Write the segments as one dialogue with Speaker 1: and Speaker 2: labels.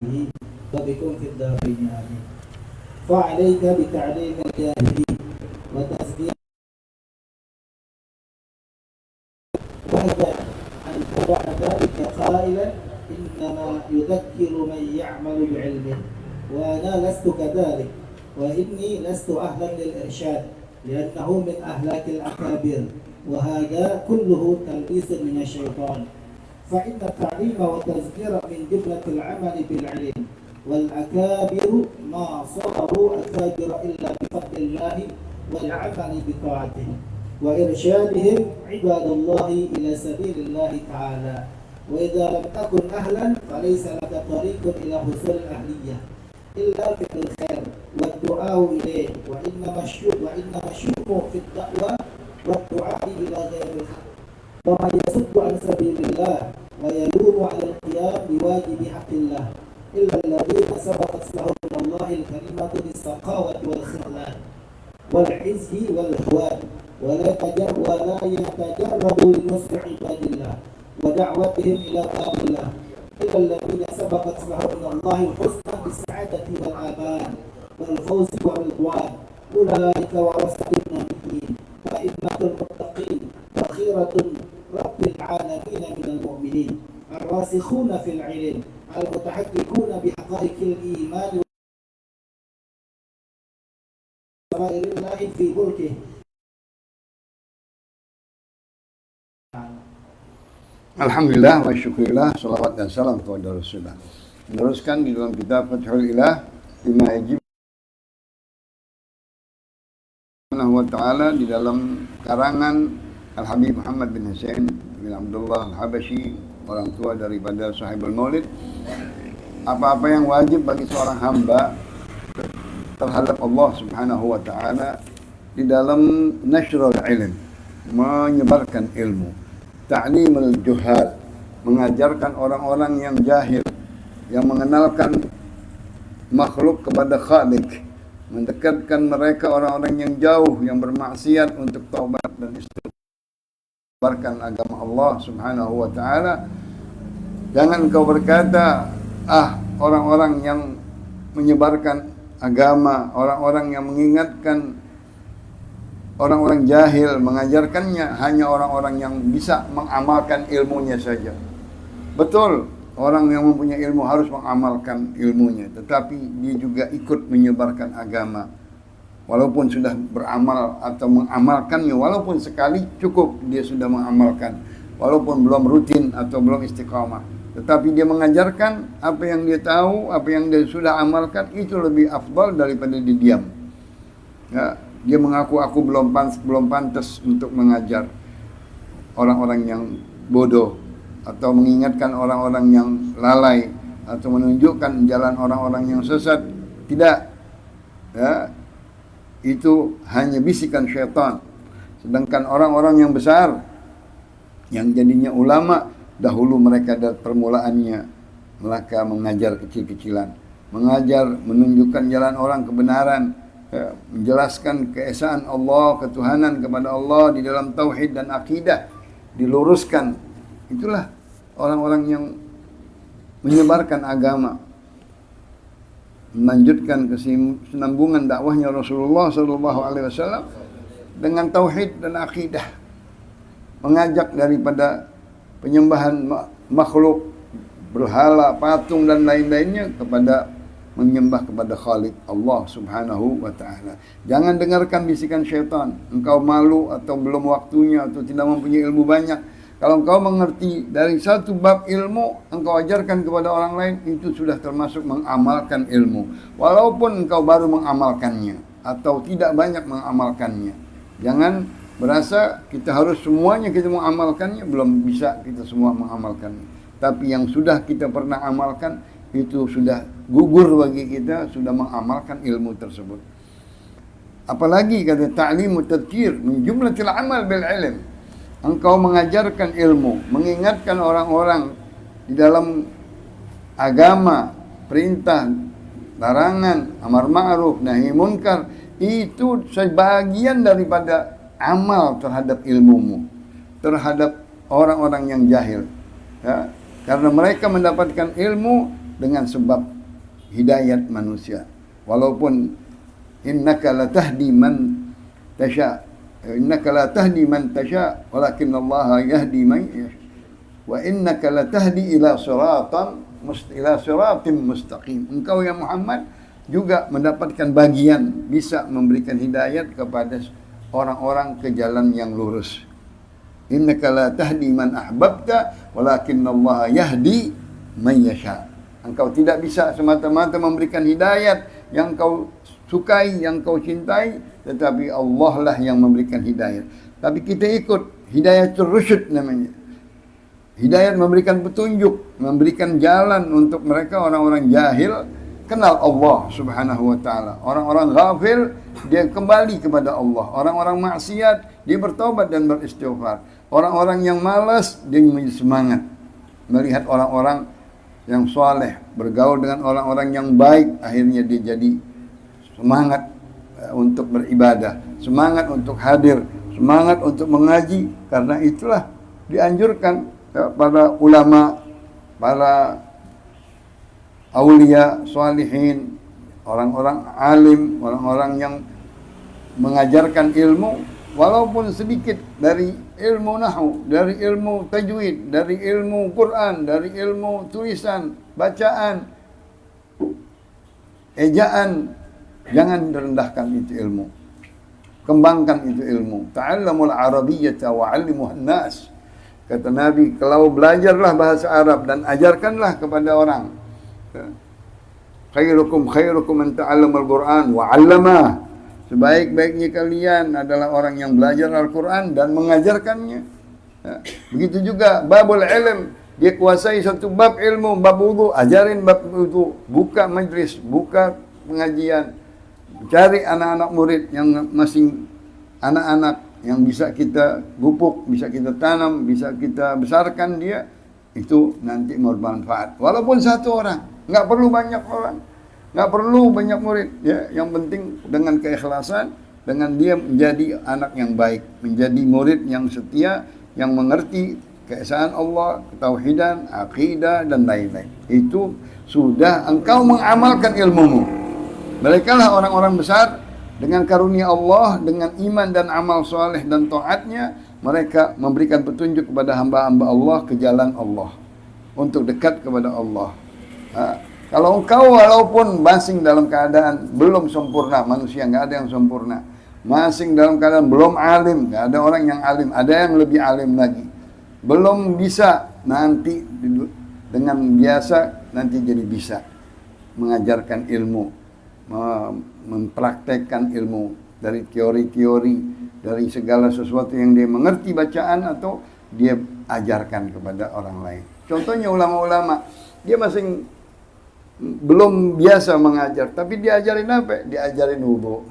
Speaker 1: وبكم في الدارين آمين. فعليك بتعليم الجاهلين وتسديد وحذر أن تضع ذلك قائلا إنما يذكر من يعمل بعلمه، وأنا لست كذلك، وإني لست أهلا للإرشاد لأنه من أهلاك الأكابر، وهذا كله تلبيس من الشيطان. فإن التعليم والتذكير من جملة العمل بالعلم، والأكابر ما صاروا أكابر إلا بفضل الله والعمل بطاعته وإرشادهم عباد الله إلى سبيل الله تعالى. وإذا لم تكن أهلا فليس لك طريق إلى حصول الأهلية إلا فعل الخير والدعاء إليه، وإنما الشؤم في الدعوة والدعاء إلى غير الحق. ومن يصد عن سبيل الله ويلوم على القيام بواجب حق الله إلا الذين سبقت لهم من الله الكلمة بالسخاوة والخذلان والعزه والهوان، ولا يتجرد لنصر عباد الله ودعوتهم إلى باب الله إلا الذين سبقت لهم من الله الحسنى بالسعادة والآمان والفوز والرضوان، أولئك ورثة النبيين وأئمة المتقين وخيرة رب العالمين من المؤمنين الراسخون في العلم المتحققون بحقائق الإيمان وسرائر الله في ملكه.
Speaker 2: Alhamdulillah wa syukurillah, salawat dan salam kepada Rasulullah. Meneruskan di dalam kitab Fathul Ilah Lima Hijib wa ta'ala di dalam karangan Al-Habib Muhammad bin Hussein bin Abdullah Al-Habashi, orang tua daripada Sahibul Maulid. Apa-apa yang wajib bagi seorang hamba terhadap Allah Subhanahu wa ta'ala di dalam nashrul ilm, menyebarkan ilmu, ta'limul juhal, mengajarkan orang-orang yang jahil, yang mengenalkan makhluk kepada Khalik, mendekatkan mereka orang-orang yang jauh, yang bermaksiat untuk taubat dan istighfar, menyebarkan agama Allah Subhanahu wa ta'ala. Jangan kau berkata, orang-orang yang menyebarkan agama, orang-orang yang mengingatkan orang-orang jahil, mengajarkannya hanya orang-orang yang bisa mengamalkan ilmunya saja. Betul, orang yang mempunyai ilmu harus mengamalkan ilmunya, tetapi dia juga ikut menyebarkan agama. Walaupun sudah beramal atau mengamalkannya, walaupun sekali cukup dia sudah mengamalkan, walaupun belum rutin atau belum istiqamah, tetapi dia mengajarkan apa yang dia tahu, apa yang dia sudah amalkan, itu lebih afdal daripada dia diam. Ya, dia mengaku aku belum pantas untuk mengajar orang-orang yang bodoh, atau mengingatkan orang-orang yang lalai, atau menunjukkan jalan orang-orang yang sesat. Tidak, ya, itu hanya bisikan syaitan. Sedangkan orang-orang yang besar, yang jadinya ulama, dahulu mereka dari permulaannya mereka mengajar kecil-kecilan, mengajar, menunjukkan jalan orang kebenaran, menjelaskan keesaan Allah, ketuhanan kepada Allah di dalam tauhid dan akidah, diluruskan. Itulah orang-orang yang menyebarkan agama, melanjutkan kesinambungan dakwahnya Rasulullah SAW dengan tauhid dan akidah, mengajak daripada penyembahan makhluk, berhala, patung dan lain-lainnya kepada menyembah kepada Khalik Allah Subhanahu wa ta'ala. Jangan dengarkan bisikan syaitan. Engkau malu atau belum waktunya atau tidak mempunyai ilmu banyak. Kalau engkau mengerti dari satu bab ilmu, engkau ajarkan kepada orang lain, itu sudah termasuk mengamalkan ilmu. Walaupun engkau baru mengamalkannya atau tidak banyak mengamalkannya. Jangan berasa kita harus semuanya kita mengamalkannya, belum bisa kita semua mengamalkannya. Tapi yang sudah kita pernah amalkan, itu sudah gugur bagi kita, sudah mengamalkan ilmu tersebut. Apalagi kata ta'limu tadhkir min jumlatil amal bil ilm. Engkau mengajarkan ilmu, mengingatkan orang-orang di dalam agama, perintah, larangan, amar ma'ruf, nahi munkar, itu sebagian daripada amal terhadap ilmumu, terhadap orang-orang yang jahil. Ya, karena mereka mendapatkan ilmu dengan sebab hidayat manusia. Walaupun innaka la tahdi man tasha, innaka la tahdi man tasha, walakin Allah yahdi man yasha. Wa innaka la tahdi ila siratin mustaqim. Engkau ya Muhammad juga mendapatkan bagian bisa memberikan hidayat kepada orang-orang ke jalan yang lurus. Innaka la tahdi man ahbabta, walakin Allah yahdi man yasha. Engkau tidak bisa semata-mata memberikan hidayat yang kau sukai, yang kau cintai, tetapi Allah lah yang memberikan hidayat. Tapi kita ikut hidayatul rusyd namanya. Hidayat memberikan petunjuk, memberikan jalan untuk mereka orang-orang jahil kenal Allah Subhanahu wa taala. Orang-orang ghafil dia kembali kepada Allah. Orang-orang maksiat dia bertaubat dan beristighfar. Orang-orang yang malas dia menjadi semangat melihat orang-orang yang soleh bergaul dengan orang-orang yang baik, akhirnya dia jadi semangat untuk beribadah, semangat untuk hadir, semangat untuk mengaji. Karena itulah dianjurkan para ulama, para aulia, salihin, orang-orang alim, orang-orang yang mengajarkan ilmu, walaupun sedikit dari ilmu nahwu, dari ilmu tajwid, dari ilmu Quran, dari ilmu tulisan, bacaan, ejaan, jangan direndahkan itu ilmu. Kembangkan itu ilmu. Ta'allamul arabiyyata wa 'allimuhan nas. Kata Nabi, kalau belajarlah bahasa Arab dan ajarkanlah kepada orang. Khairukum man ta'allamal Qur'an wa 'allamah. Sebaik-baiknya kalian adalah orang yang belajar Al-Quran dan mengajarkannya. Begitu juga babul ilm, dia kuasai satu bab ilmu, bab wudu, ajarin bab wudu, buka majlis, buka pengajian, cari anak-anak murid yang masing anak-anak yang bisa kita pupuk, bisa kita tanam, bisa kita besarkan dia, itu nanti bermanfaat. Walaupun satu orang, nggak perlu banyak orang, nggak perlu banyak murid, ya. Yang penting dengan keikhlasan, dengan dia menjadi anak yang baik, menjadi murid yang setia, yang mengerti keesaan Allah, ketauhidan, akidah dan lain-lain. Itu sudah engkau mengamalkan ilmumu. Mereka lah orang-orang besar. Dengan karunia Allah, dengan iman dan amal soleh dan taatnya, mereka memberikan petunjuk kepada hamba-hamba Allah ke jalan Allah, untuk dekat kepada Allah. Kalau engkau walaupun masing dalam keadaan belum sempurna, manusia nggak ada yang sempurna, masing dalam keadaan belum alim, nggak ada orang yang alim, ada yang lebih alim lagi, belum bisa, nanti dengan biasa nanti jadi bisa mengajarkan ilmu, mempraktekkan ilmu dari teori-teori, dari segala sesuatu yang dia mengerti bacaan atau dia ajarkan kepada orang lain. Contohnya ulama-ulama, dia masing belum biasa mengajar, tapi diajarin apa? Diajarin wudu,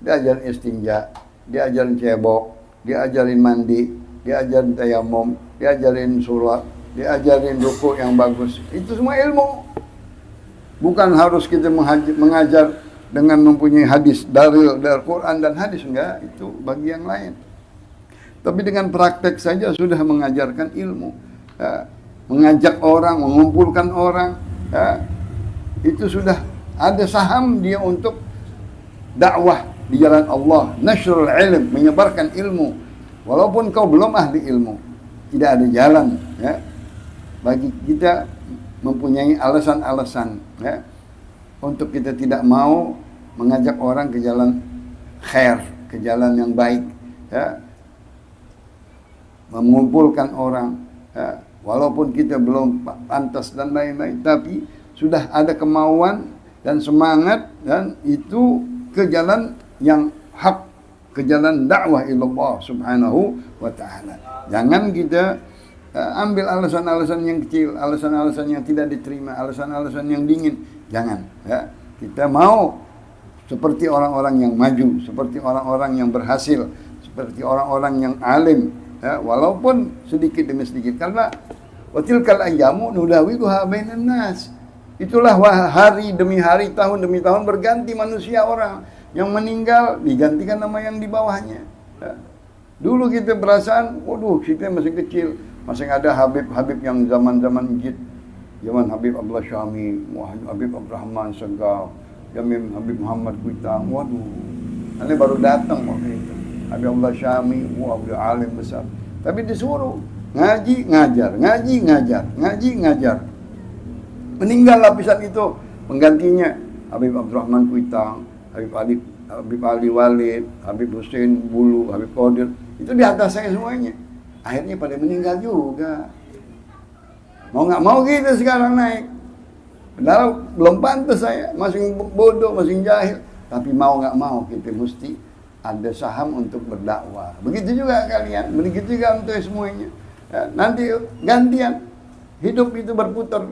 Speaker 2: diajarin istinja, diajarin cebok, diajarin mandi, diajarin tayamum, diajarin sholat, diajarin ruku yang bagus. Itu semua ilmu. Bukan harus kita mengajar dengan mempunyai hadis dari Quran dan hadis, enggak, itu bagi yang lain. Tapi dengan praktek saja sudah mengajarkan ilmu, mengajak orang, mengumpulkan orang, itu sudah ada saham dia untuk dakwah di jalan Allah, nasrul ilm, menyebarkan ilmu. Walaupun kau belum ahli ilmu, tidak ada jalan, ya, bagi kita mempunyai alasan-alasan, ya, untuk kita tidak mau mengajak orang ke jalan khair, ke jalan yang baik, ya, mengumpulkan orang, ya, walaupun kita belum pantas dan lain-lain, tapi sudah ada kemauan dan semangat, dan itu ke jalan yang hak, ke jalan dakwah ilallah subhanahu wa ta'ala. Jangan kita ambil alasan-alasan yang kecil, alasan-alasan yang tidak diterima, alasan-alasan yang dingin. Jangan, ya. Kita mau seperti orang-orang yang maju, seperti orang-orang yang berhasil, seperti orang-orang yang alim, ya, walaupun sedikit demi sedikit. Karena watilkal ayyamu nudawiluha bainan nas. Itulah hari demi hari, tahun demi tahun berganti manusia, orang yang meninggal digantikan nama yang di bawahnya. Ya. Dulu kita perasaan, waduh, kita masih kecil, masih ada Habib-Habib yang zaman-zaman jid zaman Habib Abdullah Syami, Habib Abdurrahman Segaf, Jamim Habib Muhammad Kuitang. Waduh, ini baru datang waktu itu. Habib Abdullah Syami, wah udah alim besar. Tapi disuruh ngaji, ngajar, ngaji, ngajar, ngaji, ngajar. Meninggal lapisan itu, penggantinya Habib Abdurrahman Kuitang, Habib Ali Walid, Habib Hussein Bulu, Habib Qadir. Itu di atas saya semuanya. Akhirnya pada meninggal juga. Mau nggak mau kita sekarang naik. Padahal belum pantas saya, masih bodoh, masih jahil. Tapi mau nggak mau kita mesti ada saham untuk berdakwah. Begitu juga kalian, begitu juga untuk semuanya. Ya, nanti gantian, hidup itu berputar.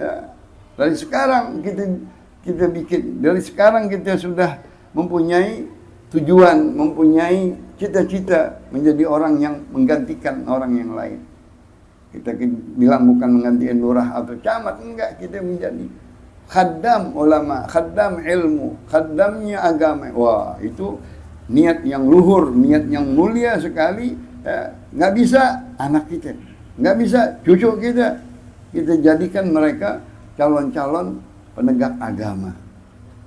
Speaker 2: Ya, dari sekarang kita bikin, dari sekarang kita sudah mempunyai tujuan, mempunyai cita-cita menjadi orang yang menggantikan orang yang lain. Kita bilang bukan menggantikan lurah atau camat, enggak, kita menjadi khaddam ulama, khaddam ilmu, khaddamnya agama. Wah, itu niat yang luhur, niat yang mulia sekali. Nggak bisa anak kita, nggak bisa cucu kita jadikan mereka calon-calon penegak agama.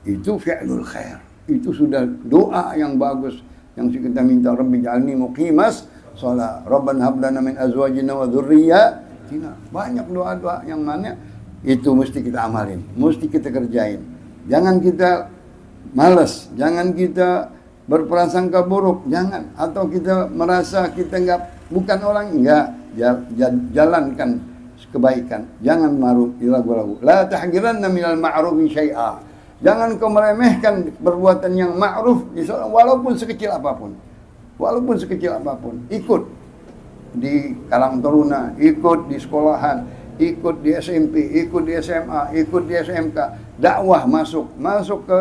Speaker 2: Itu fi'lul khair, itu sudah doa yang bagus yang kita minta. Rabbi ja'alni muqimas shalah, Rabbana hab lana min azwajina wa dzurriyyatina. Banyak doa-doa yang mana itu mesti kita amalin, mesti kita kerjain. Jangan kita malas, jangan kita berprasangka buruk, jangan. Atau kita merasa kita bukan orang, enggak. Jalankan kebaikan. Jangan ragu-ragu. La tahqiranna minal ma'rufi syai'a. Jangan kau meremehkan perbuatan yang ma'ruf walaupun sekecil apapun. Walaupun sekecil apapun. Ikut di Karang Taruna, ikut di sekolahan, ikut di SMP, ikut di SMA, ikut di SMK. Dakwah masuk ke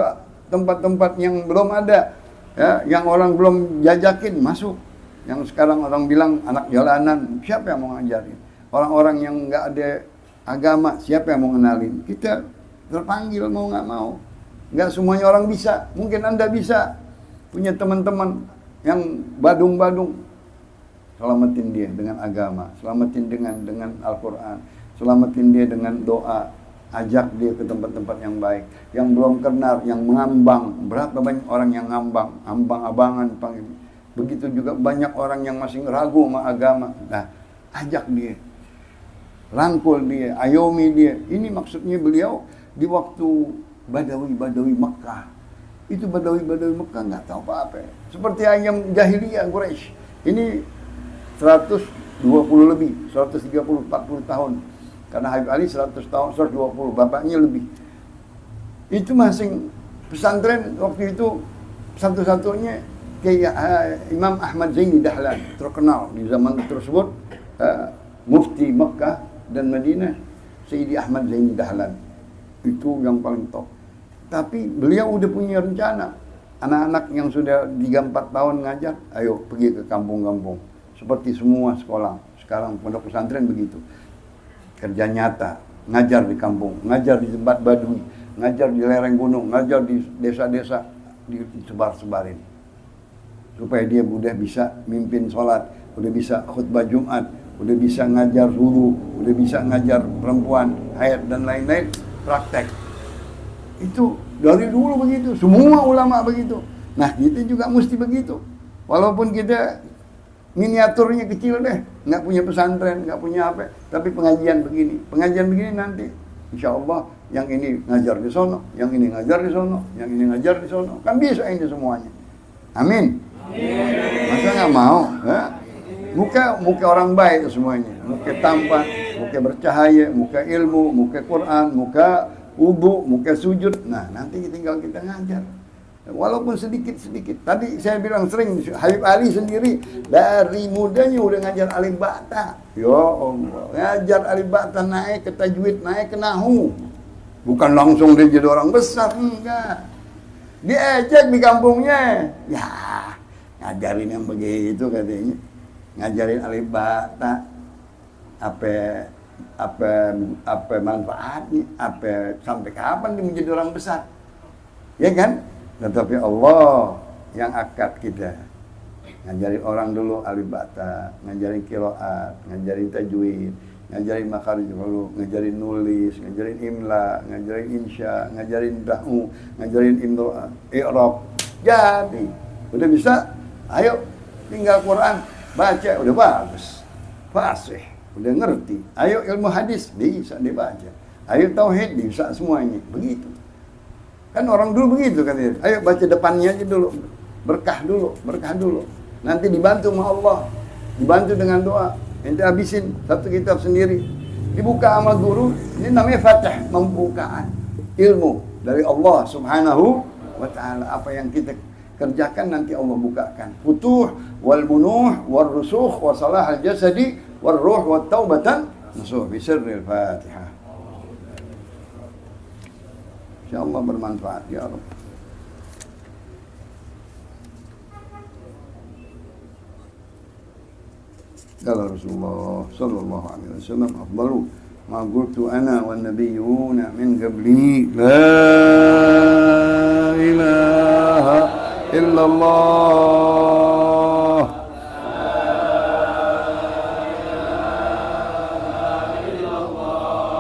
Speaker 2: tempat-tempat yang belum ada. Ya, yang orang belum jajakin masuk. Yang sekarang orang bilang anak jalanan, siapa yang mau ngajarin? Orang-orang yang nggak ada agama, siapa yang mau kenalin? Kita terpanggil mau nggak mau. Nggak semuanya orang bisa. Mungkin Anda bisa punya teman-teman yang badung-badung. Selamatin dia dengan agama, selamatin dengan Al-Quran, selamatin dia dengan doa. Ajak dia ke tempat-tempat yang baik. Yang belum kenal, yang mengambang. Berapa banyak orang yang ngambang, ambang-abangan. Begitu juga banyak orang yang masih ragu sama agama. Nah, ajak dia. Rangkul dia, ayomi dia. Ini maksudnya beliau di waktu Badawi Mekah. Itu Badawi Mekah nggak tahu apa-apa. Seperti ayam jahiliyah Quraisy. Ini 120 lebih, 130, 40 tahun. Karena Habib Ali 100 tahun, 120, bapaknya lebih. Itu masing pesantren waktu itu satu-satunya kayak Imam Ahmad Zaini Dahlan, terkenal di zaman tersebut, mufti Mekah dan Madinah, Sayyidi Ahmad Zaini Dahlan. Itu yang paling top. Tapi beliau udah punya rencana. Anak-anak yang sudah 3-4 tahun ngajar, ayo pergi ke kampung-kampung. Seperti semua sekolah. Sekarang pondok pesantren begitu. Kerja nyata, ngajar di kampung, ngajar di tempat badui, ngajar di lereng gunung, ngajar di desa-desa, disebar-sebarin. Supaya dia udah bisa mimpin sholat, udah bisa khutbah Jumat, udah bisa ngajar subuh, udah bisa ngajar perempuan, haid dan lain-lain, praktek. Itu dari dulu begitu, semua ulama begitu. Nah, kita juga mesti begitu. Walaupun kita miniaturnya kecil deh, nggak punya pesantren, nggak punya apa, tapi pengajian begini nanti, insya Allah yang ini ngajar di sono, yang ini ngajar di sono, yang ini ngajar di sono, kan bisa ini semuanya. Amin. Masa nggak mau? Ya? Muka orang baik semuanya, muka tampan, muka bercahaya, muka ilmu, muka Quran, muka wudu, muka sujud. Nah, nanti tinggal kita ngajar. Walaupun sedikit-sedikit. Tadi saya bilang sering, Habib Ali sendiri dari mudanya udah ngajar alif bata. Ya Allah, ngajar alif bata naik ke tajwid, naik ke nahu. Bukan langsung dia jadi orang besar, enggak. Diejek di kampungnya. Ya, ngajarin yang begitu katanya. Ngajarin alif bata. Apa manfaatnya? Sampai kapan dia menjadi orang besar? Ya kan? Tetapi Allah yang akad kita. Ngajarin orang dulu alif bata, ngajarin qiraat, ngajarin tajwid, ngajarin makharij huruf, ngajarin nulis, ngajarin imla, ngajarin insya, ngajarin dahu, ngajarin i'rab. Jadi, udah bisa? Ayo, tinggal Quran, baca, udah bagus. Fasih, udah ngerti. Ayo ilmu hadis, bisa dibaca. Ayo tauhid, bisa semuanya. Begitu. Kan orang dulu begitu kan. Ayo baca depannya aja dulu. Berkah dulu. Nanti dibantu sama Allah. Dibantu dengan doa. Ente habisin satu kitab sendiri. Dibuka sama guru. Ini namanya fatih, pembukaan ilmu dari Allah Subhanahu wa ta'ala. Apa yang kita kerjakan nanti Allah bukakan. Futuh wal bunuh wal rusukh wa salah al jasadi wal ruh wa taubatan nasuh bi sirril Fatihah. Insyaallah bermanfaat ya Rabb. Qala Rasulullah sallallahu alaihi wasallam afdalu ma qultu ana wan nabiyyuna min qabli la ilaha illallah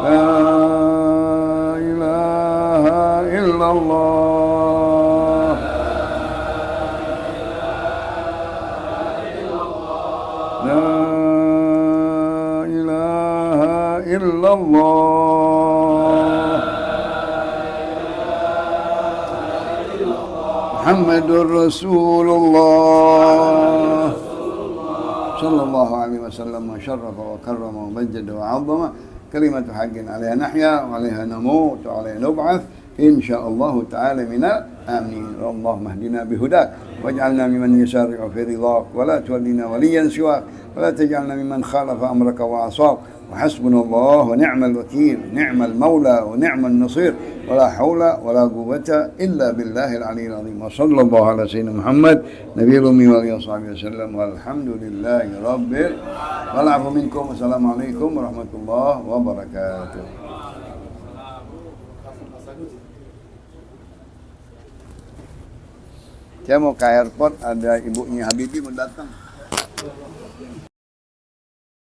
Speaker 2: la ilaha illallah illallah Muhammadur Rasulullah sallallahu alaihi wasallam wa syarrafa wa karrama wa majjada wa 'azzama kalimatu haqqin 'alaiha nahya wa 'alaiha namut wa 'alaiha nub'ath insyaallah ta'ala minal amin. Allahumma hdina bihudak waj'alna mimman yusari'u fi ridhak wa la tuwallina waliyan siwak wa la taj'alna mimman khalafa amraka wa 'asak. وحسبنا الله ونعم الوكيل نعم المولى ونعم النصير ولا حول ولا قوة إلا بالله العلي العظيم وصلى الله على سيدنا محمد نبي الأمي وآله وصحبه وسلم والحمد لله رب والعفو منكم والسلام عليكم ورحمة الله وبركاته. Saya mau ke airport, ada ibunya Habibie mau datang.